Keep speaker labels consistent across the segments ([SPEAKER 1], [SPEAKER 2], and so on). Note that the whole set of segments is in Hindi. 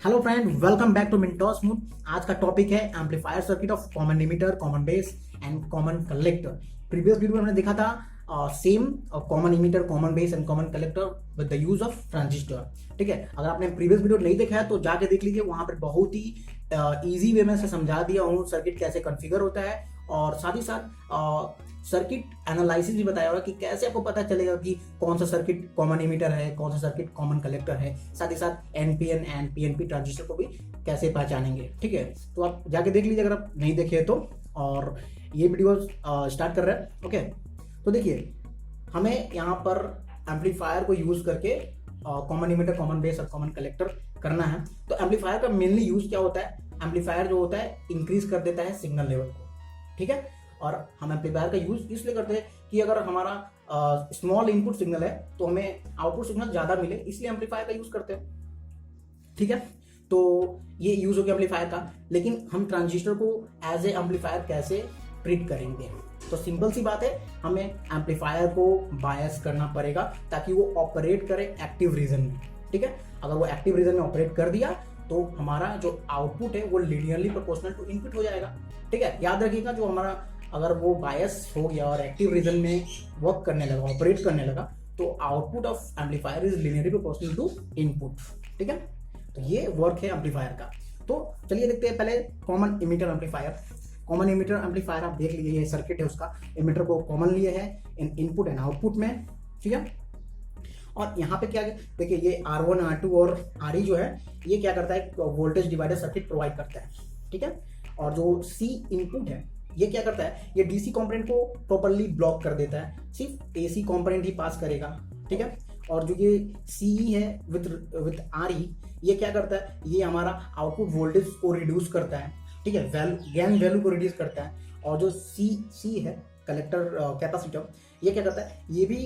[SPEAKER 1] Hello friend, welcome back to Mintos mood. आज का टॉपिक है amplifier circuit of common emitter, common base and common collector. Previous video में हमने देखा था same common emitter, common base and common collector with the use of transistor. ठीक है, अगर आपने प्रीवियस वीडियो नहीं देखा है तो जाके देख लीजिए, वहां पर बहुत ही इजी वे में से समझा दिया हूँ सर्किट कैसे कॉन्फ़िगर होता है, और साथ ही साथ सर्किट एनालिसिस भी बताया होगा कि कैसे आपको पता चलेगा कि कौन सा सर्किट कॉमन इमीटर है, कौन सा सर्किट कॉमन कलेक्टर है। साथ ही साथ एनपीएन एंड पीएनपी ट्रांजिस्टर को भी कैसे पहचानेंगे। ठीक है, तो आप जाके देख लीजिए अगर आप नहीं देखे तो। और ये वीडियो स्टार्ट कर रहे हैं। ओके, तो देखिए हमें यहाँ पर एम्पलीफायर को यूज करके कॉमन इमीटर, कॉमन बेस और कॉमन कलेक्टर करना है। तो एम्पलीफायर का मेनली यूज क्या होता है? एम्पलीफायर जो होता है इंक्रीज कर देता है सिग्नल लेवल को। ठीक है, और हम एम्पलीफायर का यूज इसलिए करते हैं कि अगर हमारा स्मॉल इनपुट सिग्नल है तो हमें आउटपुट सिग्नल ज्यादा मिले, इसलिए एम्पलीफायर का यूज करते हैं। ठीक है, तो ये यूज हो गया एम्पलीफायर का। लेकिन हम ट्रांजिस्टर को एज ए एम्पलीफायर कैसे ट्रीट करेंगे? तो सिंपल सी बात है, हमें एम्पलीफायर को बायस करना पड़ेगा ताकि वो ऑपरेट करे एक्टिव रीजन में। ठीक है, अगर वो एक्टिव रीजन में ऑपरेट कर दिया तो हमारा जो आउटपुट है वो लीनियरली प्रोपोर्शनल टू इनपुट हो जाएगा। ठीक है, याद रखिएगा, जो हमारा अगर वो बायस हो गया और एक्टिव रीजन में वर्क करने लगा, ऑपरेट करने लगा, तो output of amplifier is linearly proportional to input. ठीक है, तो ये वर्क है एम्पलीफायर का। तो चलिए देखते हैं पहले common emitter amplifier. Common emitter amplifier आप देख लीजिए, ये सर्किट है उसका। इमीटर को कॉमन लिए है इन इनपुट एंड आउटपुट में। ठीक है, और यहाँ पे क्या देखिए, ये R1, R2 और RE जो है ये क्या करता है, वोल्टेज डिवाइडर सर्किट प्रोवाइड करता है। ठीक है, और जो C इनपुट है ये क्या करता है, ये DC कंपोनेंट को प्रॉपर्ली ब्लॉक कर देता है, सिर्फ AC कंपोनेंट ही पास करेगा। ठीक है, और जो ये CE है विथ RE ये क्या करता है, ये हमारा आउटपुट वोल्टेज को रिड्यूस करता है। ठीक है, गेन वैल्यू को रिड्यूस करता है। और जो C है कलेक्टर कैपेसिटर, ये क्या करता है, ये भी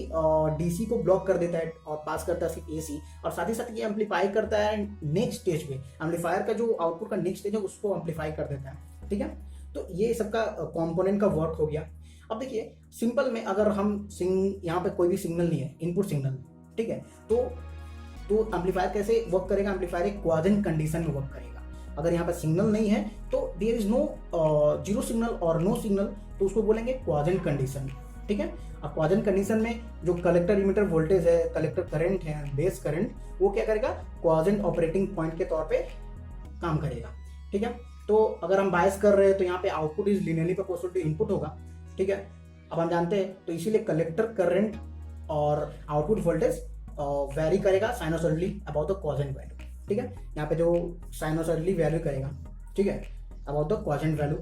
[SPEAKER 1] DC को ब्लॉक कर देता है और पास करता है सिर्फ AC। और साथ ही साथ ये एम्पलीफाई करता है नेक्स्ट स्टेज पे, एम्पलीफायर का जो आउटपुट का नेक्स्ट स्टेज है उसको एम्पलीफाई कर देता है। ठीक है, तो ये सबका कंपोनेंट का वर्क हो गया। अब देखिए सिंपल में, अगर हम यहाँ पे कोई भी सिग्नल नहीं है, इनपुट सिग्नल, ठीक है, तो एम्पलीफायर कैसे वर्क करेगा? एम्पलीफायर एक क्वाड्रेंट कंडीशन में वर्क करेगा। अगर यहाँ पे सिग्नल नहीं है तो there is no zero signal और नो सिग्नल, तो उसको बोलेंगे क्वाड्रेंट कंडीशन। ठीक है, और क्वाड्रेंट कंडीशन में जो कलेक्टर इमीटर वोल्टेज है, कलेक्टर करंट है, बेस करंट, वो क्या करेगा, क्वाड्रेंट ऑपरेटिंग पॉइंट के तौर पे काम करेगा। ठीक है, तो अगर हम बायस कर रहे हैं तो यहाँ पे output is linearly proportional to input होगा। ठीक है, अब हम जानते हैं, तो इसीलिए कलेक्टर करंट और आउटपुट वोल्टेज वेरी करेगा sinusoidally about the quadrant value. ठीक है, यहाँ पे जो साइनोसॉइडली वैल्यू करेगा, ठीक है, अबाउट द क्वाड्रेंट वैल्यू।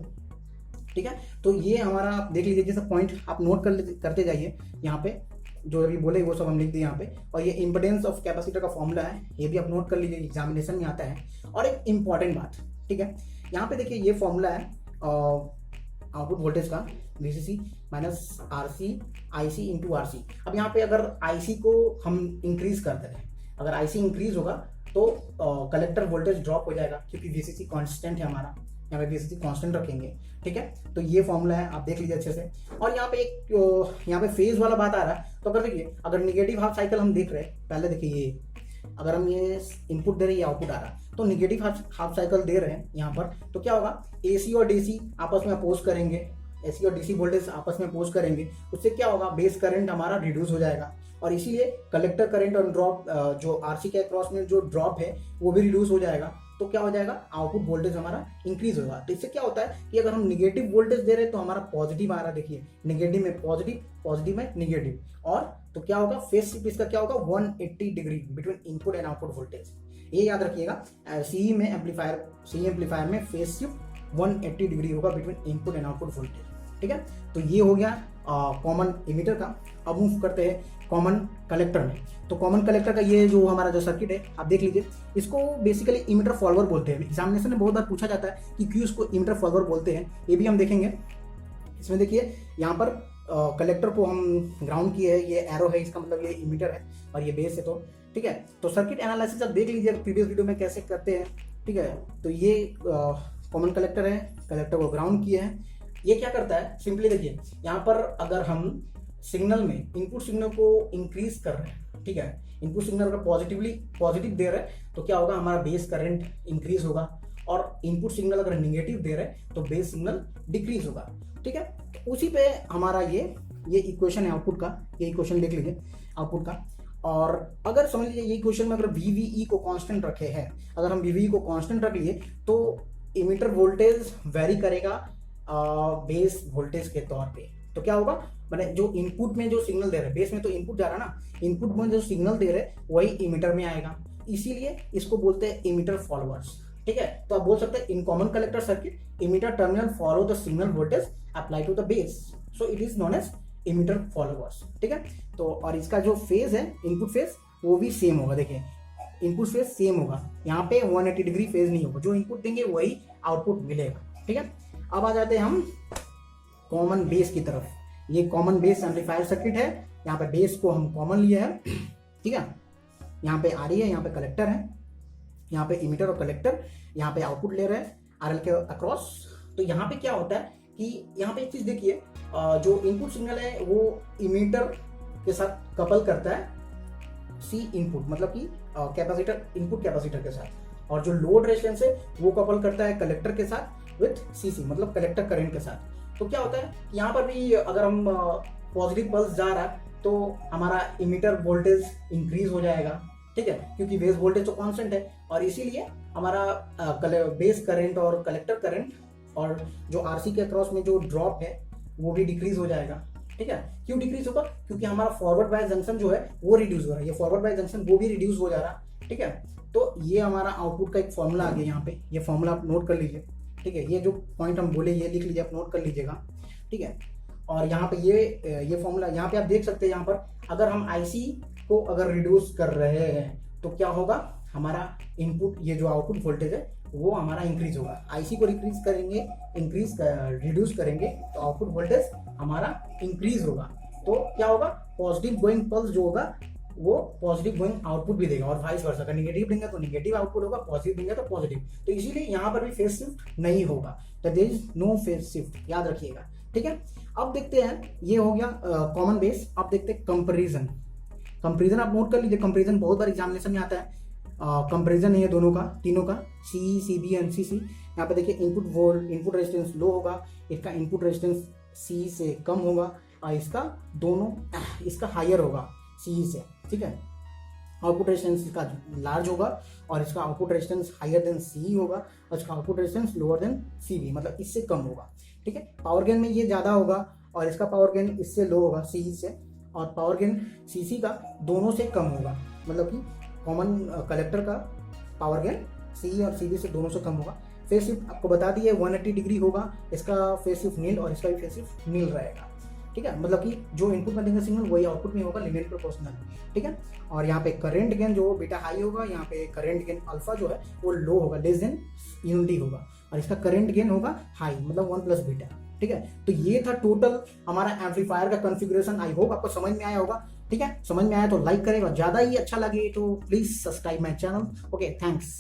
[SPEAKER 1] ठीक है, तो ये हमारा आप देख लीजिए, जैसे पॉइंट आप नोट करते जाइए। यहाँ पे जो अभी बोले वो सब हम लिख दिए यहाँ पे। और ये इंपोर्टेंस ऑफ कैपेसिटर का फॉर्मूला है, ये भी आप नोट कर लीजिए, एग्जामिनेशन में आता है। और एक इंपॉर्टेंट बात, ठीक है, यहाँ पे देखिए ये फॉर्मूला है आउटपुट वोल्टेज का, VCC minus RC IC into RC। अब यहाँ पे अगर IC को हम इंक्रीज करते हैं, अगर IC इंक्रीज होगा तो कलेक्टर वोल्टेज ड्रॉप हो जाएगा, क्योंकि VCC कांस्टेंट है हमारा, यहाँ पे VCC कांस्टेंट रखेंगे। ठीक है, तो ये फॉर्मूला है, आप देख लीजिए अच्छे से। और यहाँ पे एक यहाँ पे फेज वाला बात आ रहा है, तो अगर देखिए, अगर निगेटिव हाफ साइकिल हम देख रहे हैं, पहले देखिए ये अगर हम ये इनपुट दे रहे हैं, ये आउटपुट आ रहा है, तो निगेटिव हाफ साइकिल दे रहे हैं यहाँ पर, तो क्या होगा, AC और DC आपस में अपोज करेंगे, AC और DC वोल्टेज आपस में अपोज करेंगे, उससे क्या होगा, बेस करंट हमारा रिड्यूस हो जाएगा। और इसीलिए कलेक्टर करंट और ड्रॉप, जो RC के अक्रॉस में जो ड्रॉप है वो भी रिड्यूस हो जाएगा। तो क्या हो जाएगा, आउटपुट वोल्टेज हमारा इंक्रीज होगा। तो इससे क्या होता है कि अगर हम निगेटिव वोल्टेज दे रहे हैं तो हमारा पॉजिटिव आ रहा है, देखिए नेगेटिव में पॉजिटिव, पॉजिटिव में निगेटिव। और तो क्या होगा, फेज शिफ्ट इसका क्या होगा, 180 degree between input and output voltage. ये याद रखिएगा, CE में एम्पलीफायर में फेज शिफ्ट 180 डिग्री होगा between input and output voltage. ठीक है, तो ये हो गया कॉमन इमीटर का। अब मूव करते हैं कॉमन कलेक्टर में। तो कॉमन कलेक्टर का ये जो हमारा जो सर्किट है, आप देख लीजिए, इसको बेसिकली इमीटर फॉलोअर बोलते हैं। एग्जामिनेशन में बहुत बार पूछा जाता है कि क्यों इसको इमीटर फॉलोअर बोलते हैं, ये भी हम देखेंगे। इसमें देखिए यहाँ पर कलेक्टर को हम ग्राउंड किए है, ये एरो है, इसका मतलब ये इमीटर है और ये बेस है। तो ठीक है, तो सर्किट एनालिसिस आप देख लीजिए प्रीवियस वीडियो में कैसे करते हैं। ठीक है, तो ये कॉमन कलेक्टर है, कलेक्टर को ग्राउंड किए हैं। ये क्या करता है, सिंपली देखिए, यहाँ पर अगर हम सिग्नल में इनपुट सिग्नल को इंक्रीज कर रहे हैं, ठीक है, इनपुट सिग्नल अगर पॉजिटिव दे रहा है तो क्या होगा, हमारा बेस करंट इंक्रीज होगा, और इनपुट सिग्नल अगर निगेटिव दे रहे हैं तो बेस सिग्नल डिक्रीज होगा। ठीक है, तो उसी पे हमारा ये इक्वेशन है आउटपुट का, ये इक्वेशन देख लीजिए आउटपुट का। और अगर समझ लीजिए ये इक्वेशन में अगर VVE को कांस्टेंट रखे हैं, अगर हम VVE को कांस्टेंट रख लिए तो इमीटर वोल्टेज वेरी करेगा बेस वोल्टेज के तौर पे। तो क्या होगा, मैंने जो इनपुट में जो सिग्नल दे रहे हैं, बेस में तो इनपुट जा रहा है ना, इनपुट में जो सिग्नल दे रहे हैं वही इमीटर में आएगा, इसीलिए इसको बोलते हैं इमीटर फॉलोअर्स। ठीक है, तो आप बोल सकते हैं in common collector circuit emitter terminal follow the signal voltage apply to the base, so it is known as emitter followers. ठीक है, तो और इसका जो फेज है, इनपुट फेज, वो भी सेम होगा। देखिए इनपुट फेज सेम होगा, यहाँ पे 180 डिग्री फेज नहीं होगा, जो इनपुट देंगे वही आउटपुट मिलेगा। ठीक है, अब आ जाते हैं हम कॉमन बेस की तरफ। ये कॉमन बेस एम्पलीफायर सर्किट है, यहाँ पे बेस को हम कॉमन लिए हैं। ठीक है, यहाँ पे RE है, यहाँ पे कलेक्टर है, यहाँ पे इमीटर और कलेक्टर, यहाँ पे आउटपुट ले रहे हैं RL के अक्रॉस। तो यहाँ पे क्या होता है कि यहाँ पे एक चीज देखिए, जो इनपुट सिग्नल है वो इमीटर के साथ कपल करता है C इनपुट, मतलब कि कैपेसिटर, इनपुट कैपेसिटर के साथ, और जो लोड रेजिस्टेंस है वो कपल करता है कलेक्टर के साथ विथ CC, मतलब कलेक्टर करंट के साथ। तो क्या होता है, यहाँ पर भी अगर हम पॉजिटिव पल्स जा रहा है तो हमारा इमीटर वोल्टेज इंक्रीज हो जाएगा। ठीक है, क्योंकि बेस वोल्टेज तो कांस्टेंट है, और इसीलिए हमारा बेस करंट और कलेक्टर करंट और जो RC के अक्रॉस में जो ड्रॉप है वो भी डिक्रीज हो जाएगा। ठीक है, क्यों डिक्रीज होगा, क्योंकि हमारा फॉरवर्ड बायस जंक्शन जो है वो रिड्यूस हो रहा है, ये फॉरवर्ड बायस जंक्शन वो भी रिड्यूस हो जा रहा है। ठीक है, तो ये हमारा आउटपुट का एक फॉर्मूला आ गया यहाँ पे, ये फॉर्मूला आप नोट कर लीजिए। ठीक है, ये जो पॉइंट हम बोले ये लिख लीजिए, आप नोट कर लीजिएगा। ठीक है, और यहाँ पे ये फॉर्मूला यहाँ पे आप देख सकते हैं, यहाँ पर अगर हम IC को अगर रिड्यूस कर रहे हैं तो क्या होगा, हमारा इनपुट, ये जो आउटपुट वोल्टेज है वो हमारा इंक्रीज होगा। IC को रिड्यूस करेंगे तो आउटपुट वोल्टेज हमारा इंक्रीज होगा। तो क्या होगा, पॉजिटिव गोइंग पल्स जो होगा वो पॉजिटिव गोइंग आउटपुट भी देगा, और वाइस वर्सा, अगर निगेटिव देंगे तो निगेटिव आउटपुट होगा, पॉजिटिव देंगे तो पॉजिटिव। तो इसीलिए यहाँ पर भी फेज शिफ्ट नहीं होगा, तो there is no phase shift, याद रखिएगा। ठीक है, अब देखते हैं, ये हो गया कॉमन बेस। अब देखते हैं कंपेरिजन। कंपेरिजन आप नोट कर लीजिए, कंपेरिजन बहुत बार एग्जामिनेशन में आता है। कंपेरिजन है ये दोनों का, तीनों का, CE, CB एंड CC। यहाँ पे देखिए इनपुट रेजिस्टेंस लो होगा, इसका इनपुट रेजिस्टेंस CE से कम होगा, और इसका हायर होगा CE से। ठीक है, आउटपुट रेजिस्टेंस इसका लार्ज होगा, और इसका output resistance higher than CE होगा, और इसका output resistance lower than CB, मतलब इससे कम होगा। ठीक है, पावर गेन में ये ज़्यादा होगा, और इसका पावर गेन इससे लो होगा CE से, और पावर गेन CC का दोनों से कम होगा, मतलब कि कॉमन कलेक्टर का पावर गेन CE और CB से दोनों से कम होगा। फेज शिफ्ट आपको बता दिए 180 डिग्री होगा, इसका फेज शिफ्ट नील और इसका भी फेज शिफ्ट नील रहेगा। ठीक है, मतलब कि जो इनपुट में देंगे सिग्नल वही आउटपुट में होगा, लीनियर प्रोपोर्शनल। ठीक है, और यहाँ पे करंट गेन जो बीटा हाई होगा, यहाँ पे करंट गेन अल्फा जो है वो लो होगा, लेस देन यूनिटी होगा, और इसका करंट गेन होगा हाई, मतलब 1 प्लस बीटा। ठीक है, तो ये था टोटल हमारा एम्पलीफायर का कॉन्फ़िगरेशन। आई होप आपको समझ में आया होगा। ठीक है, समझ में आया तो लाइक करेगा, ज़्यादा ही अच्छा लगे तो please subscribe my channel. Okay, thanks.